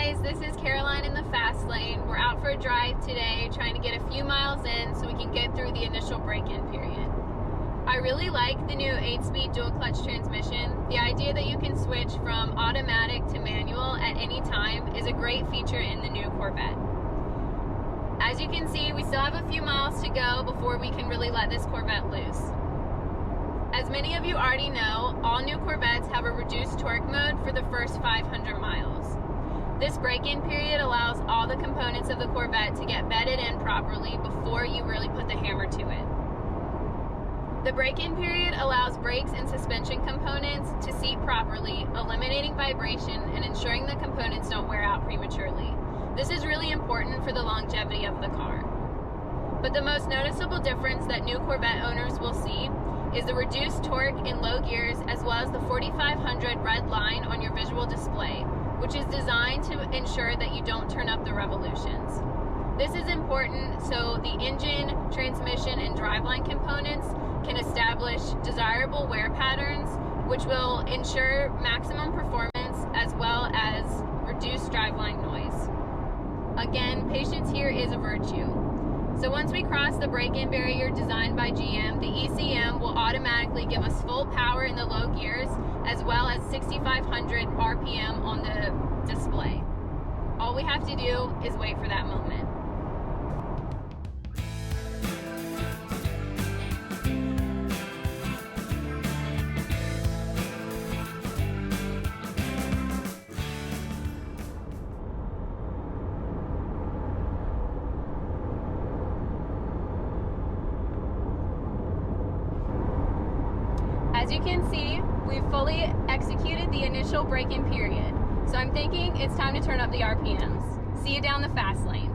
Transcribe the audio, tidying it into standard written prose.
guys, this is Caroline in the fast lane. We're out for a drive today, trying to get a few miles in so we can get through the initial break-in period. I really like the new 8-speed dual clutch transmission. The idea that you can switch from automatic to manual at any time is a great feature in the new Corvette. As you can see, we still have a few miles to go before we can really let this Corvette loose. As many of you already know, all new Corvettes have a reduced torque mode for the first 500 miles. This break-in period allows all the components of the Corvette to get bedded in properly before you really put the hammer to it. The break-in period allows brakes and suspension components to seat properly, eliminating vibration and ensuring the components don't wear out prematurely. This is really important for the longevity of the car. But the most noticeable difference that new Corvette owners will see is the reduced torque in low gears, as well as the 4500 red line on your visual display, which is designed to ensure that you don't turn up the revolutions. This is important so the engine, transmission, and driveline components can establish desirable wear patterns, which will ensure maximum performance as well as reduced driveline noise. Again, patience here is a virtue. So once we cross the break-in barrier designed by GM, the ECM will automatically give us full power in the low gears, as well as 6,500 RPM on the display. All we have to do is wait for that moment. As you can see, we've fully executed the initial break-in period. So I'm thinking it's time to turn up the RPMs. See you down the fast lane.